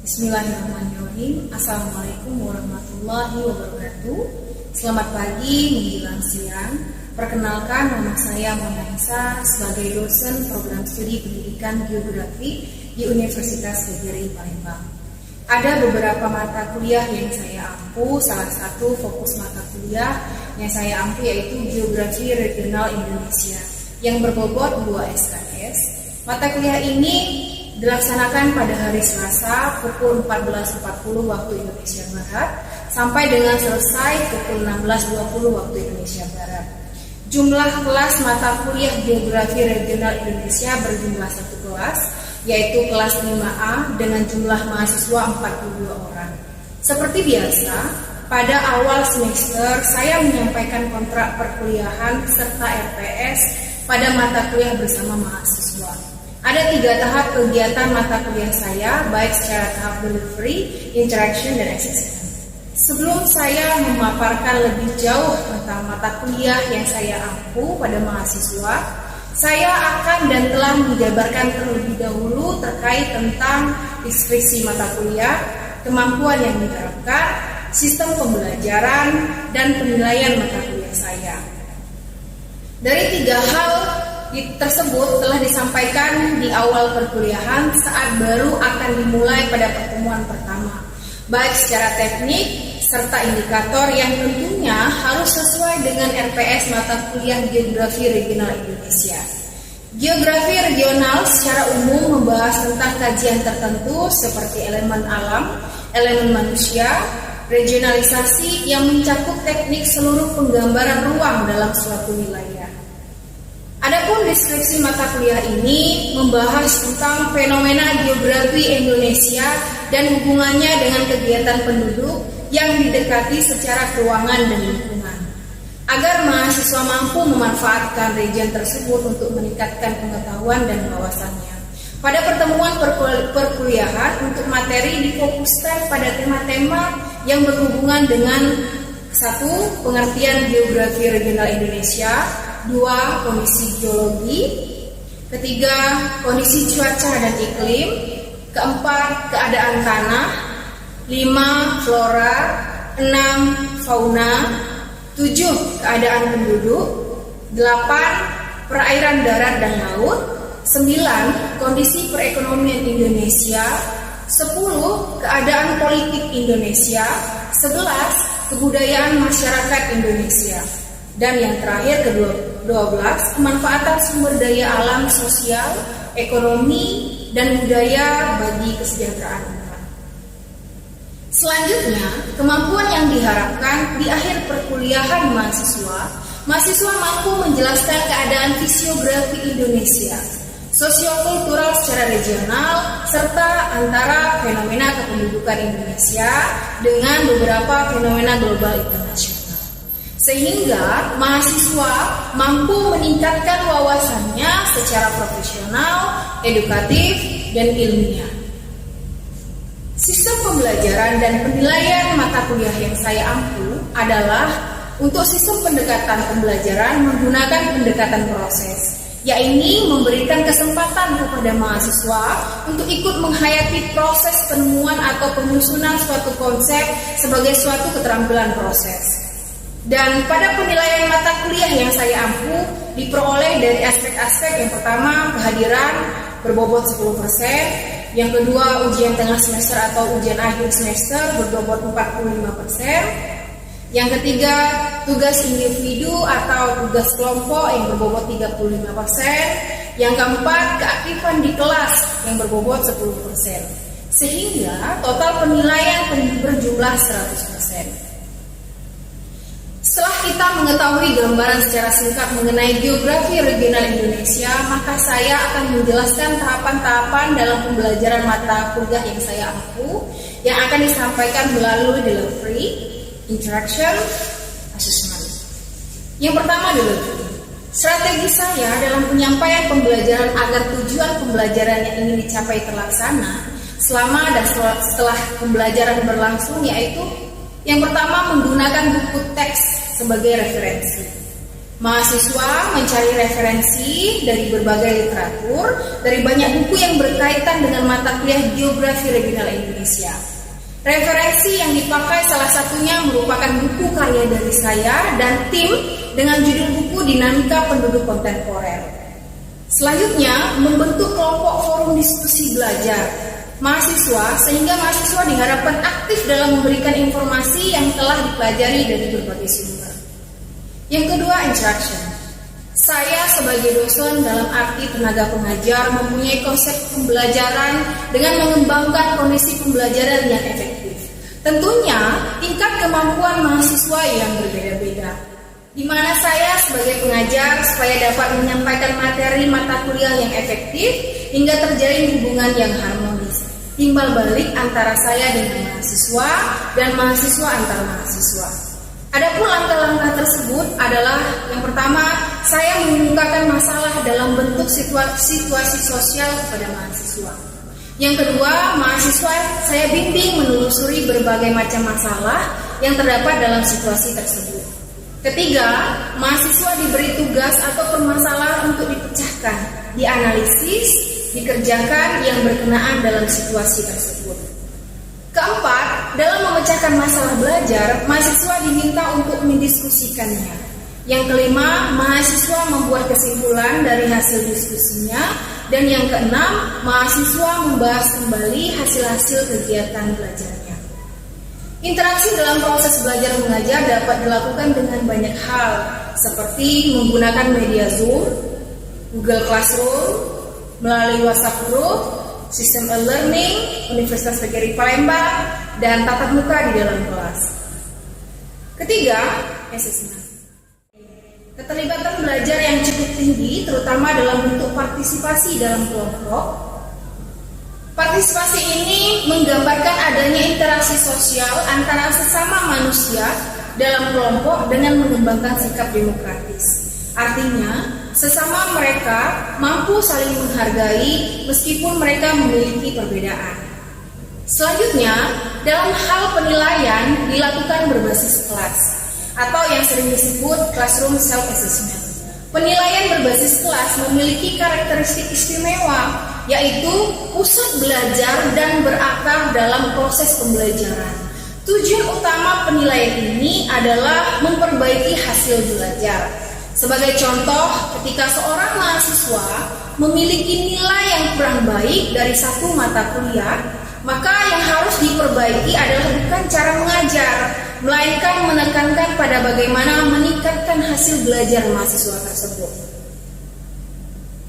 Bismillahirrahmanirrahim. Assalamualaikum warahmatullahi wabarakatuh. Selamat pagi menjelang siang. Perkenalkan, nama saya Mona Nisa sebagai dosen program studi pendidikan geografi di Universitas PGRI Palembang. Ada beberapa mata kuliah yang saya ampu. Salah satu fokus mata kuliah yang saya ampu yaitu Geografi Regional Indonesia yang berbobot 2 SKS. Mata kuliah ini dilaksanakan pada hari Selasa pukul 14.40 waktu Indonesia Barat sampai dengan selesai pukul 16.20 waktu Indonesia Barat. Jumlah kelas mata kuliah Geografi Regional Indonesia berjumlah 1 kelas, yaitu kelas 5A dengan jumlah mahasiswa 42 orang. Seperti biasa, pada awal semester saya menyampaikan kontrak perkuliahan serta RPS pada mata kuliah bersama mahasiswa. Ada 3 tahap kegiatan mata kuliah saya, baik secara tahap delivery, interaction, dan assessment. Sebelum saya memaparkan lebih jauh tentang mata kuliah yang saya ampu pada mahasiswa, saya akan dan telah menjabarkan terlebih dahulu terkait tentang deskripsi mata kuliah, kemampuan yang diterapkan, sistem pembelajaran, dan penilaian mata kuliah saya. Dari 3 hal tersebut telah disampaikan di awal perkuliahan saat baru akan dimulai pada pertemuan pertama, baik secara teknik serta indikator yang tentunya harus sesuai dengan RPS mata kuliah Geografi Regional Indonesia. Geografi regional secara umum membahas tentang kajian tertentu seperti elemen alam, elemen manusia, regionalisasi yang mencakup teknik seluruh penggambaran ruang dalam suatu wilayah. Adapun deskripsi mata kuliah ini membahas tentang fenomena geografi Indonesia dan hubungannya dengan kegiatan penduduk yang didekati secara keuangan dan lingkungan. Agar mahasiswa mampu memanfaatkan region tersebut untuk meningkatkan pengetahuan dan wawasannya. Pada pertemuan perkuliahan untuk materi difokuskan pada tema-tema yang berhubungan dengan 1. Pengertian geografi regional Indonesia, 2. Kondisi geologi, 3. Kondisi cuaca dan iklim, 4. Keadaan tanah, 5. Flora, 6. Fauna, 7. Keadaan penduduk, 8. Perairan darat dan laut, 9. Kondisi perekonomian Indonesia, 10. Keadaan politik Indonesia, 11. Kebudayaan masyarakat Indonesia, dan yang terakhir ke-12 kemanfaatan sumber daya alam sosial, ekonomi, dan budaya bagi kesejahteraan umat. Selanjutnya, kemampuan yang diharapkan di akhir perkuliahan mahasiswa mampu menjelaskan keadaan fisiografi Indonesia, sosiokultural secara regional, serta antara fenomena kependudukan Indonesia dengan beberapa fenomena global internasional. Sehingga mahasiswa mampu meningkatkan wawasannya secara profesional, edukatif, dan ilmiah. Sistem pembelajaran dan penilaian mata kuliah yang saya ampu adalah untuk sistem pendekatan pembelajaran menggunakan pendekatan proses, yaitu memberikan kesempatan kepada mahasiswa untuk ikut menghayati proses penemuan atau penyusunan suatu konsep sebagai suatu keterampilan proses. Dan pada penilaian mata kuliah yang saya ampu diperoleh dari aspek-aspek yang pertama kehadiran berbobot 10%, yang kedua ujian tengah semester atau ujian akhir semester berbobot 45%, yang ketiga tugas individu atau tugas kelompok yang berbobot 35%, yang keempat keaktifan di kelas yang berbobot 10%, sehingga total penilaian berjumlah 100%. Setelah kita mengetahui gambaran secara singkat mengenai geografi regional Indonesia, maka saya akan menjelaskan tahapan-tahapan dalam pembelajaran mata kuliah yang saya ampu yang akan disampaikan melalui delivery, interaction, assessment. Yang pertama delivery. Strategi saya dalam penyampaian pembelajaran agar tujuan pembelajaran yang ingin dicapai terlaksana selama dan setelah pembelajaran berlangsung, yaitu yang pertama menggunakan buku teks sebagai referensi. Mahasiswa mencari referensi dari berbagai literatur, dari banyak buku yang berkaitan dengan mata kuliah Geografi Regional Indonesia. Referensi yang dipakai salah satunya merupakan buku karya dari saya dan tim dengan judul buku Dinamika Penduduk Kontemporer. Selanjutnya, membentuk kelompok forum diskusi belajar mahasiswa sehingga mahasiswa diharapkan aktif dalam memberikan informasi yang telah dipelajari dari berbagai sumber. Yang kedua, interaction. Saya sebagai dosen dalam arti tenaga pengajar mempunyai konsep pembelajaran dengan mengembangkan kondisi pembelajaran yang efektif. Tentunya tingkat kemampuan mahasiswa yang berbeda-beda, di mana saya sebagai pengajar supaya dapat menyampaikan materi mata kuliah yang efektif hingga terjalin hubungan yang harmonis, timbal balik antara saya dengan mahasiswa dan mahasiswa antar mahasiswa. Adapun langkah-langkah tersebut adalah yang pertama, saya mengungkapkan masalah dalam bentuk situasi sosial kepada mahasiswa. Yang kedua, mahasiswa saya bimbing menelusuri berbagai macam masalah yang terdapat dalam situasi tersebut. Ketiga, mahasiswa diberi tugas atau permasalahan untuk dipecahkan, dianalisis, dikerjakan yang berkenaan dalam situasi tersebut. Keempat, dalam memecahkan masalah belajar, mahasiswa diminta untuk mendiskusikannya. Yang kelima, mahasiswa membuat kesimpulan dari hasil diskusinya. Dan yang keenam, mahasiswa membahas kembali hasil-hasil kegiatan belajarnya. Interaksi dalam proses belajar mengajar dapat dilakukan dengan banyak hal, seperti menggunakan media Zoom, Google Classroom, melalui WhatsApp Group, sistem e-learning, Universitas PGRI Palembang, dan tatap muka di dalam kelas. Ketiga, assessment. Keterlibatan belajar yang cukup tinggi, terutama dalam bentuk partisipasi dalam kelompok. Partisipasi ini menggambarkan adanya interaksi sosial antara sesama manusia dalam kelompok dengan mengembangkan sikap demokratis. Artinya, sesama mereka mampu saling menghargai meskipun mereka memiliki perbedaan. Selanjutnya, dalam hal penilaian dilakukan berbasis kelas atau yang sering disebut classroom self-assessment. Penilaian berbasis kelas memiliki karakteristik istimewa, yaitu pusat belajar dan berakar dalam proses pembelajaran. Tujuan utama penilaian ini adalah memperbaiki hasil belajar. Sebagai contoh, ketika seorang mahasiswa memiliki nilai yang kurang baik dari satu mata kuliah, maka yang harus diperbaiki adalah bukan cara mengajar, melainkan menekankan pada bagaimana meningkatkan hasil belajar mahasiswa tersebut.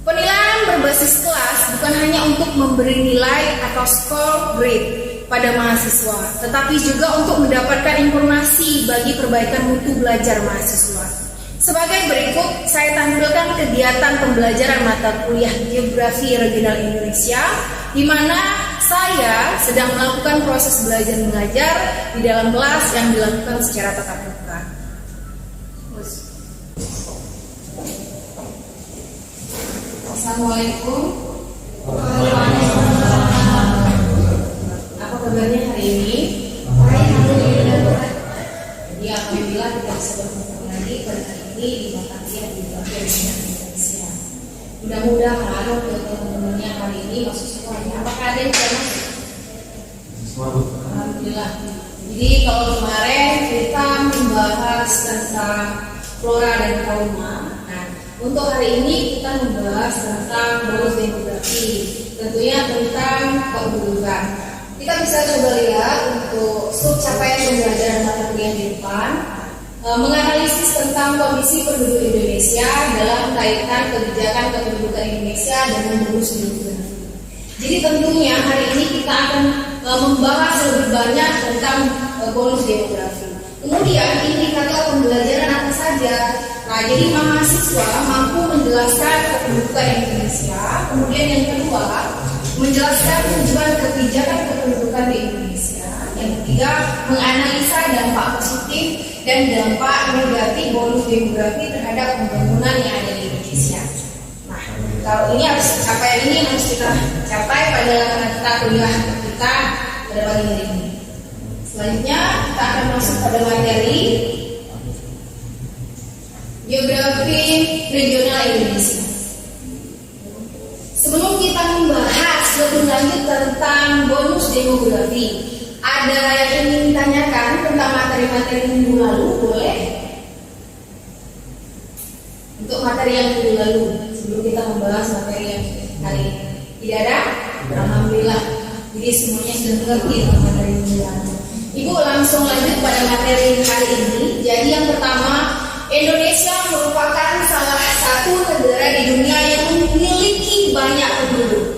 Penilaian berbasis kelas bukan hanya untuk memberi nilai atau score grade pada mahasiswa, tetapi juga untuk mendapatkan informasi bagi perbaikan mutu belajar mahasiswa. Sebagai berikut, saya tampilkan kegiatan pembelajaran mata kuliah Geografi Regional Indonesia, di mana saya sedang melakukan proses belajar mengajar di dalam kelas yang dilakukan secara tatap muka. Assalamualaikum. Apa kabarnya hari ini? Alhamdulillah. Jadi alhamdulillah kita bisa bertemu lagi pada hari ini di mata kuliah Geografi Regional Indonesia. Mudah-mudahan untuk teman-temannya hari ini masuk semuanya. Apakah ada yang sudah masuk? Alhamdulillah. Jadi kalau kemarin kita membahas tentang flora dan fauna, nah untuk hari ini kita membahas tentang bonus demografi, tentunya tentang kependudukan. Kita bisa coba lihat untuk capaian pembelajaran mata kuliah di depan, menganalisis tentang kondisi penduduk Indonesia dalam kaitan kebijakan kependudukan Indonesia dengan bonus demografi. Jadi tentunya hari ini kita akan membahas lebih banyak tentang bonus demografi. Kemudian indikator pembelajaran apa saja? Nah, jadi mahasiswa mampu menjelaskan kependudukan Indonesia. Kemudian yang kedua, menjelaskan tujuan kebijakan kependudukan di Indonesia. Yang ketiga, menganalisa dampak positif dan dampak negatif bonus demografi terhadap pembangunan yang ada di Indonesia. Nah, kalau ini harus kita capai pada mata kuliah kita pada pagi hari ini. Selanjutnya kita akan masuk pada materi Geografi regional Indonesia. Sebelum kita membahas lebih lanjut tentang bonus demografi, ada yang ingin ditanyakan tentang materi-materi minggu lalu, boleh? Untuk materi yang minggu lalu, sebelum kita membahas materi yang kali ini. Tidak ada? Alhamdulillah. Jadi semuanya sudah mengerti tentang materi minggu lalu. Ibu langsung lanjut pada materi kali ini. Jadi yang pertama, Indonesia merupakan salah satu negara di dunia yang memiliki banyak penduduk.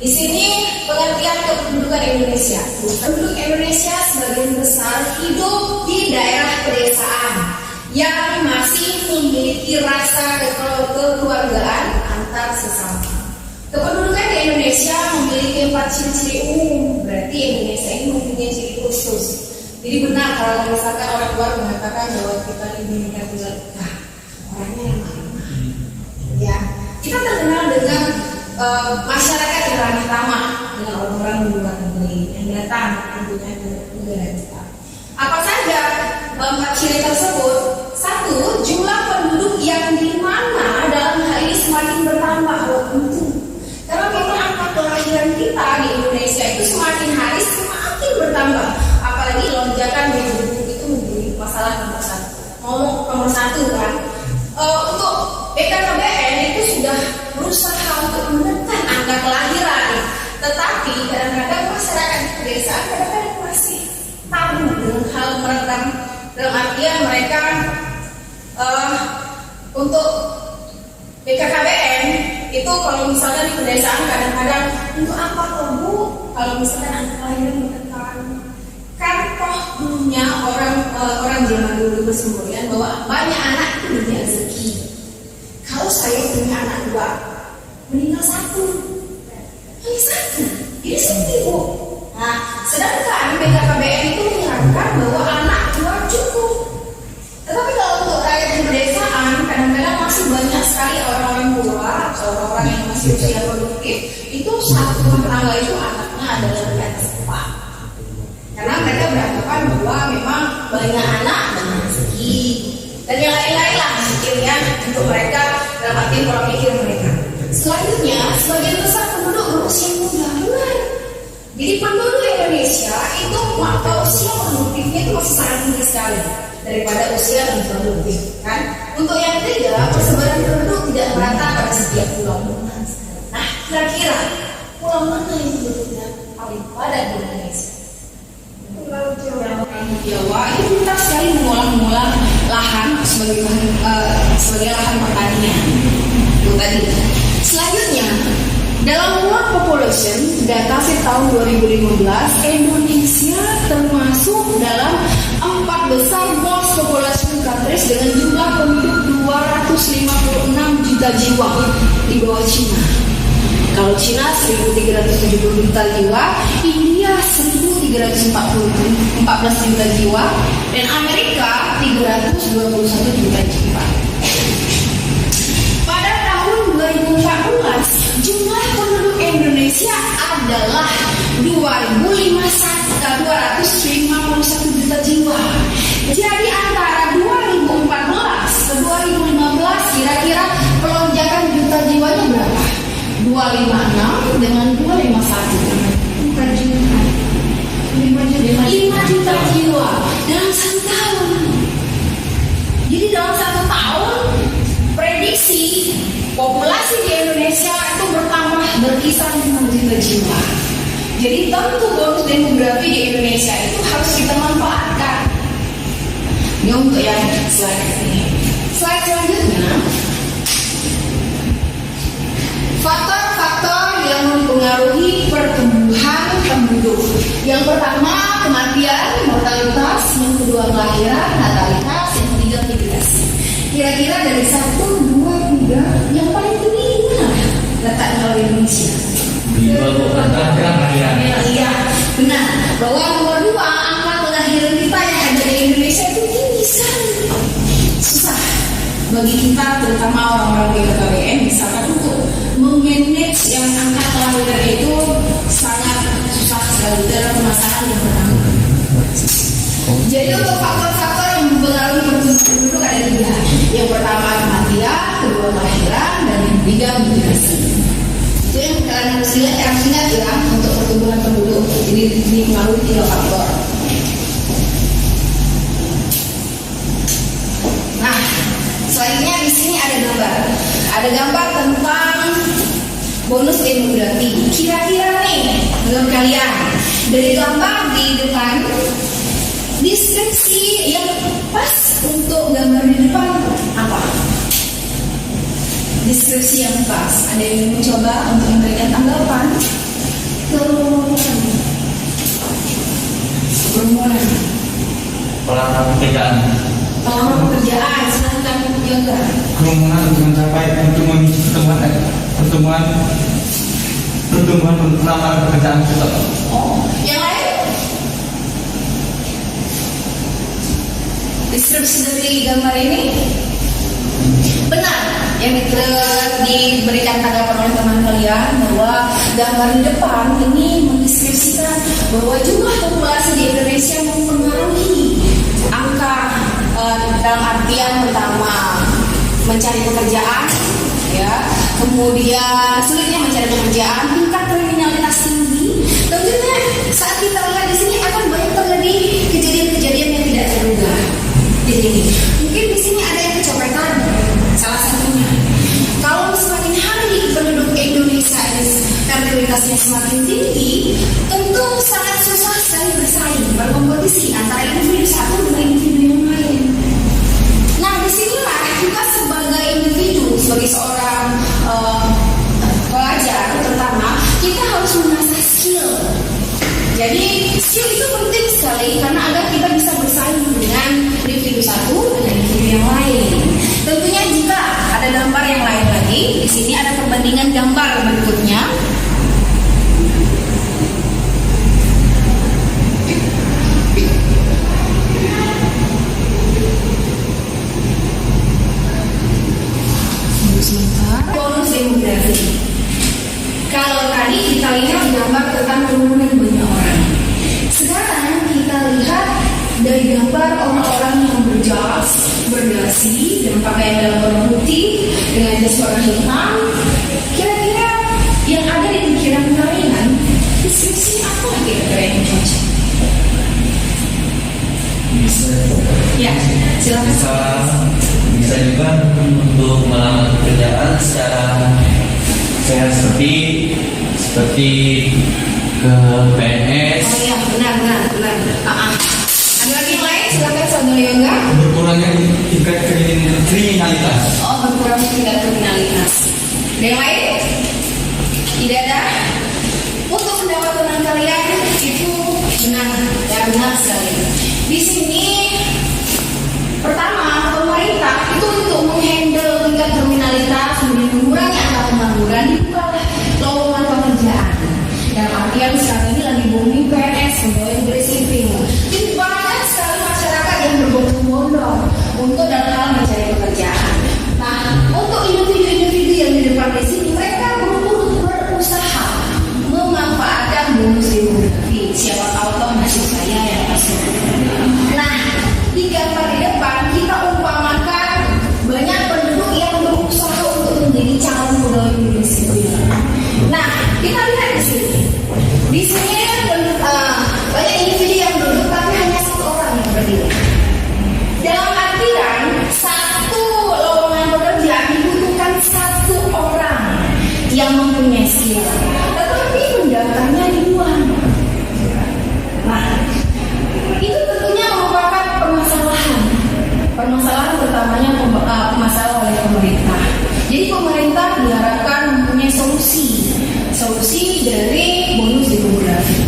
Di sini pengertian kependudukan Indonesia. Penduduk Indonesia sebagian besar hidup di daerah pedesaan yang masih memiliki rasa kekeluargaan antar sesama. Kependudukan di Indonesia memiliki 4 ciri-ciri umum. Berarti Indonesia ini mempunyai ciri khusus. Jadi benar kalau misalkan orang luar mengatakan bahwa kita ini negara besar, orangnya yang mana? Ya, kita terkenal dengan masyarakat yang ramah tamah dengan orang-orang di luar negeri yang datang tentunya ke negara kita. Apa saja 4 ciri tersebut? 1. Jumlah penduduk yang di mana dalam hal ini semakin bertambah. Tentu karena memang angka kelahiran kita di Indonesia itu semakin hari semakin bertambah. Apalagi lonjakan penduduk itu menjadi masalah nomor satu kan. Untuk BKKBN itu sudah berusaha untuk menekan angka kelahiran, tetapi kadang-kadang masyarakat di pedesaan kadang-kadang masih tabu dengan hal merekam. Dalam artian mereka untuk BKKBN itu kalau misalnya di pedesaan kadang-kadang untuk apa toh Bu? Kalau misalkan angka kelahiran menekan, kan toh dulunya orang zaman dulu bersemboyan bahwa banyak anak itu demi rezeki. Kalau saya punya anak 2, meninggal 1, hanya 1, jadi seperti Bu. Nah, sedangkan BKKBN itu menyarankan bahwa anak 2 cukup. Tetapi kalau untuk rakyat di pedesaan, kadang-kadang masih banyak sekali orang-orang tua atau orang-orang yang masih usia produktif itu satu rumah tangga itu anaknya adalah di atas 4. Karena mereka beranggapan bahwa memang banyak anak banyak rezeki dan yang lain-lain lah mungkinnya untuk mereka dalam arti pola pikir mereka. Selanjutnya, sebagian besar penduduk berusia muda. Benar. Jadi penduduk Indonesia itu usia produktifnya itu masih sangat tinggi sekali daripada usia non produktif, kan? Untuk yang ketiga, persebaran penduduk tidak merata pada setiap pulau. Nah, kira-kira pulau mana yang penduduknya paling padat di Indonesia? Pulau Jawa itu pintar sekali mengolah lahan sebagai lahan pertanian. Itu tadi. Selanjutnya, dalam World Population data tahun 2015, Indonesia termasuk dalam 4 besar most population countries dengan jumlah penduduk 256 juta jiwa di bawah Cina. Kalau Cina 1.370 juta jiwa, India 1.314 juta jiwa, dan Amerika 321 juta jiwa. Pada tahun 2014, jumlah penduduk Indonesia adalah 251 juta jiwa. Jadi antara 2014 ke 2015 kira-kira pelonjakan juta jiwanya berapa? 256 dengan 251. Bukan juta. 5 juta jiwa dalam 1 tahun. Jadi dalam 1 tahun prediksi populasi di Indonesia itu bertambah berkisar 5 juta jiwa. Jadi tentu bonus demografi di Indonesia itu harus kita manfaatkan. Ini untuk yang slide ini. Slide selanjutnya, faktor-faktor yang mempengaruhi pertumbuhan penduduk. Yang pertama kematian, mortalitas. Yang kedua kelahiran, natalitas. Yang ketiga migrasi. Kira-kira dari 1, 2, 3 yang paling tinggi mana letaknya kalau Indonesia? Iya, benar. Bahwa nomor 2 angka kelahiran kita yang ada di Indonesia itu tinggi sekali. Susah bagi kita, terutama orang-orang BKKBN, misalkan untuk memanage yang angka kelahiran itu sangat susah sekali dalam pemasangan yang pertama. Jadi untuk faktor-faktor yang mempengaruhi pertumbuhan penduduk ada 3. Yang pertama kematian, kedua kelahiran, dan yang ketiga migrasi. Itu yang kalian harus ingat ya untuk pertumbuhan penduduk. Jadi dipengaruhi 3 faktor. Nah, selanjutnya di sini ada gambar. Ada gambar tentang bonus demografi. Kira-kira nih, menurut kalian dari gambar di depan, deskripsi yang pas untuk gambar di depan apa? Deskripsi yang pas. Ada yang mencoba untuk memberikan tanggapan? Kerumunan. Pelarangan pekerjaan. Pelarangan pekerjaan, silahkan yoga. Kerumunan untuk mencapai untuk memicu pertumbuhan pelarangan pekerjaan pusat. Oh, yang lain? Deskripsi dari gambar ini benar. Yang diberikan tanggapan oleh teman kalian bahwa gambar di depan ini mendeskripsikan bahwa jumlah populasi di Indonesia mempengaruhi angka dalam artian pertama mencari pekerjaan, ya, kemudian sulitnya mencari pekerjaan, tingkat kriminalitas tinggi. Tentunya saat kita lihat di sini akan banyak terjadi kejadian-kejadian yang tidak terduga. Jadi mungkin di sini ada yang kecopetan, salah satunya. Kalau semakin hari penduduk Indonesia kriminalitasnya semakin tinggi, tentu sangat susah sekali bersaing, berkompetisi antara individu satu dengan individu yang lain. Nah, disinilah kita sebagai individu, sebagai seorang pelajar terutama, kita harus mengasah skill. Jadi skill itu penting sekali karena agar kita bisa bersaing dengan individu satu dan individu yang lain. Tentunya jika ada gambar yang lain lagi, di sini ada perbandingan gambar berikutnya. Bonus demografi. Kalau tadi kita lihat gambar tentang kerumunan banyak orang. Sekarang kita lihat dari gambar orang-orang yang berjas, berdasi, dan pakaian dalam warna putih dengan jas warna hitam. Kira-kira yang ada di pikiran kalian, deskripsi apa kira-kira yang cocok? Ya, silakan. Bisa juga untuk melamar pekerjaan secara seperti ke PNS. Oh iya, benar. Ada lagi yang lain? Silakan Saudara Yoga. Berkurangnya tingkat kriminalitas. Oh, berkurangnya tingkat kriminalitas. Ada yang lain? Tidak ada. Untuk pendapatan kalian itu benar sekali. Di sini pertama, pemerintah itu untuk menghandle tingkat kriminalitas, kemudian mengurangi angka pengangguran, dibukalah lowongan pekerjaan. Dalam artian sekarang ini lagi booming PNS, pegawai negeri sipil. Jadi banyak sekali masyarakat yang berbondong-bondong untuk dalam hal mencari pekerjaan. Nah, untuk individu-individu yang di depan di sini, mereka berusaha memanfaatkan bonus demografi. Siapa tahu nasib saya yang pasti. Nah, di gambar di depan kita umpamakan banyak penduduk yang berusaha untuk menjadi calon pegawai negeri sipil. Nah, kita lihat di sini. Di sini banyak individu yang duduk tapi hanya satu orang yang berdiri. Dalam artian satu lowongan pekerjaan dibutuhkan satu orang yang mempunyai skill. Tetapi pendaftarnya ribuan. Nah, itu tentunya merupakan permasalahan pertamanya masalah oleh pemerintah. Jadi pemerintah diharapkan mempunyai solusi dari bonus demografi.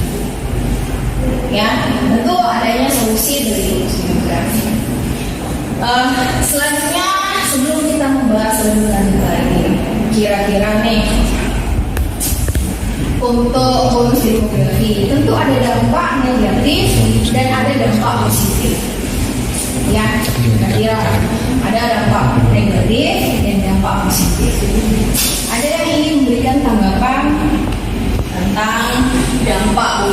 Ya, tentu adanya solusi dari bonus demografi. Selanjutnya sebelum kita membahas lebih lanjut lagi, kira-kira nih untuk bonus demografi tentu ada dampak negatif dan ada dampak positif. Ya, kira-kira ada dampak negatif dan dampak positif. Ada yang ingin memberikan tanggapan tentang dampak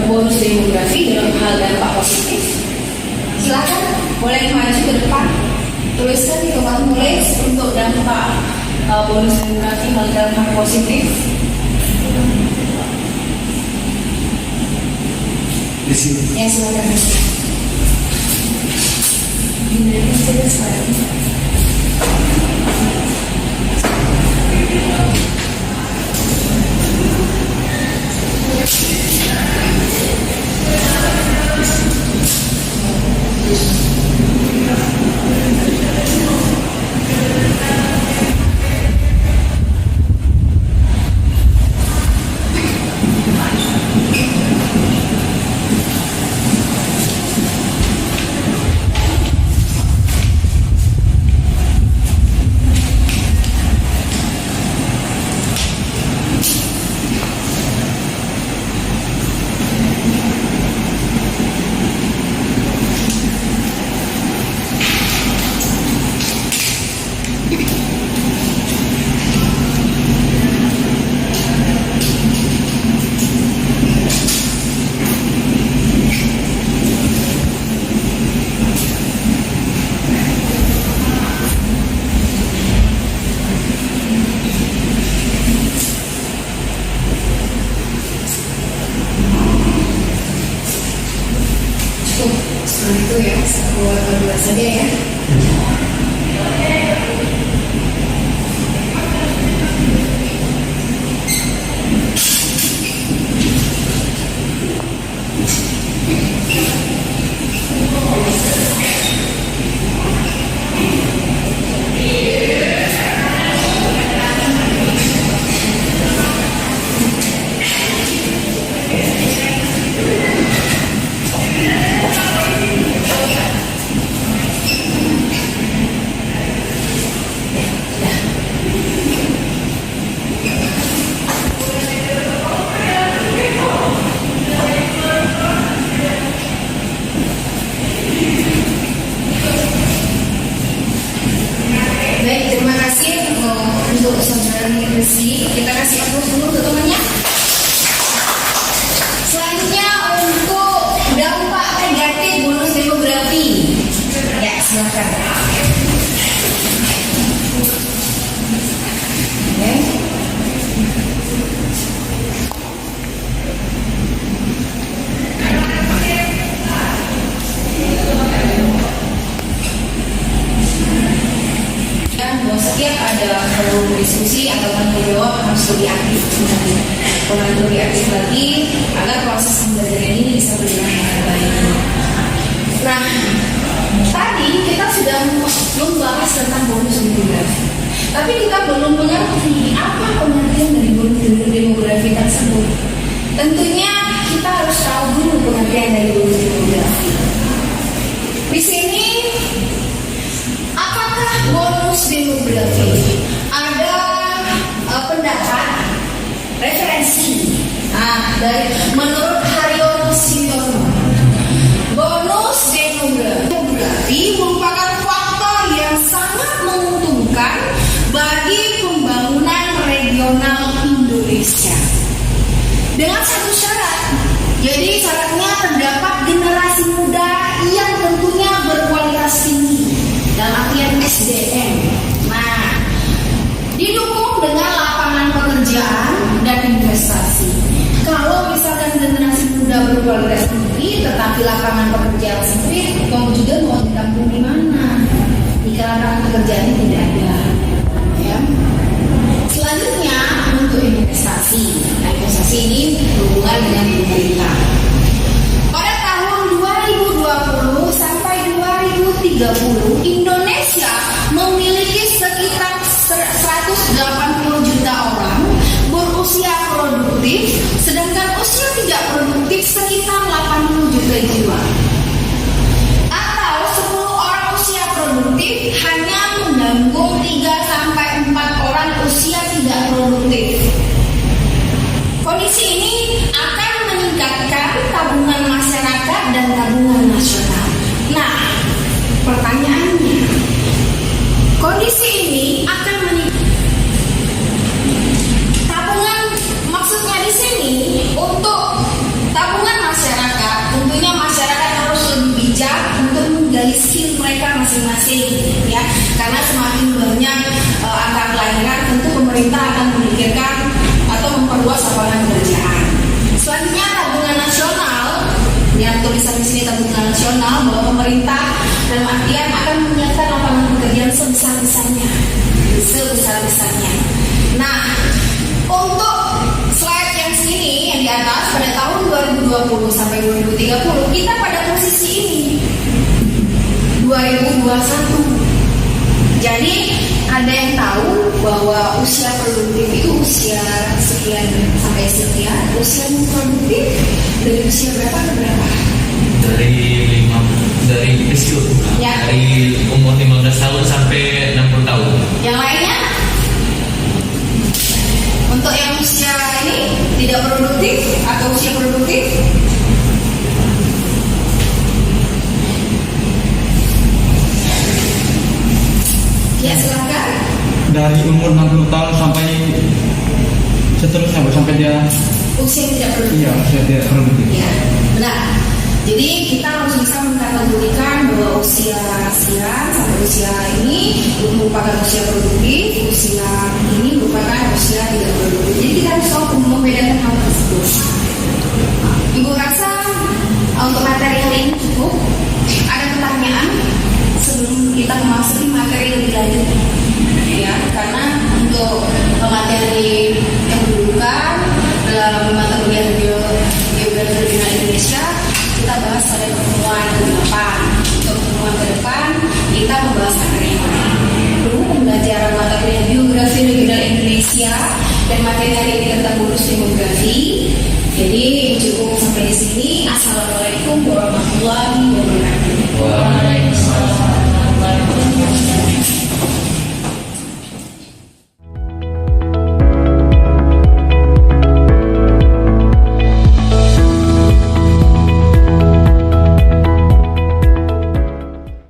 bonus demografi dalam hal dampak positif? Silakan. boleh maju ke depan. Tuliskan di tempat tulis untuk dampak bonus demografi melalui dampak positif. Di sini. Ya, silakan. Ini saja saya. Setelah itu ya, satu atau dua saja ya. Untuk saudara Resi, kita kasih aplaus dulu untuk temannya. Selanjutnya untuk dampak negatif bonus demografi. Ya, silakan. Oke. Setiap ada perlu diskusi atau tanya jawab harus lebih aktif lebih aktif lagi agar proses pembelajaran ini bisa berjalan dengan baik. Nah, tadi kita sudah membahas tentang bonus demografi, tapi kita belum mengerti apa pengertian dari bonus demografi tersebut. Tentunya kita harus tahu dulu pengertian dari bonus demografi. Di sini bonus demografi ada pendapat referensi dari menurut Haryono Sintono, bonus demografi merupakan faktor yang sangat menguntungkan bagi pembangunan regional Indonesia dengan satu syarat. Jadi syaratnya terdapat generasi muda yang tentunya berkualitas tinggi dalam artian SDM. Nah, didukung dengan lapangan pekerjaan dan investasi. Kalau misalkan generasi muda berkualitas tinggi, tetapi lapangan pekerjaan sempit, kemudian mau ditampung di mana? Jika lapangan pekerjaan tidak ada, ya. Selanjutnya untuk investasi. Nah, investasi ini berhubungan dengan pemerintah. Pada tahun 2020 sampai 2030, Indonesia memiliki sekitar 180 juta orang berusia produktif, sedangkan usia tidak produktif sekitar 80 juta jiwa. Atau 10 orang usia produktif hanya menanggung 3-4 orang usia tidak produktif. Kondisi ini akan meningkatkan tabungan masyarakat dan tabungan nasional. Nah, pertanyaannya, kondisi ini akan meningkatkan tabungan, maksudnya di sini untuk tabungan masyarakat, tentunya masyarakat harus lebih bijak untuk menggali skill masing-masing ya, karena semakin banyak angka kelahiran tentu pemerintah akan memikirkan atau memperluas lapangan pekerjaan. Selanjutnya tabungan nasional, yang tulisan di sini tabungan nasional, bahwa pemerintah dalam artian akan menyiapkan lapangan pekerjaan sebesar-besarnya. Nah, untuk slide yang sini yang di atas pada tahun 2020 sampai 2030 kita pada posisi ini 2021. Jadi ada yang tahu bahwa usia produktif itu usia sekian sampai sekian, usia produktif dari usia berapa ke berapa? Dari pensiun Ya. Dari umur 15 tahun sampai 60 tahun. Yang lainnya? Untuk yang usia ini tidak produktif atau usia produktif? Ya, silakan. Dari umur 60 tahun sampai seterusnya, Bu, sampai dia Usia yang tidak produktif. iya usia tidak produktif. Ya, benar. Jadi kita harus bisa mengkategorikan bahwa usia sekian sampai usia ini merupakan usia produktif, usia ini merupakan usia tidak produktif. Jadi kita harus tahu membedakan hal tersebut.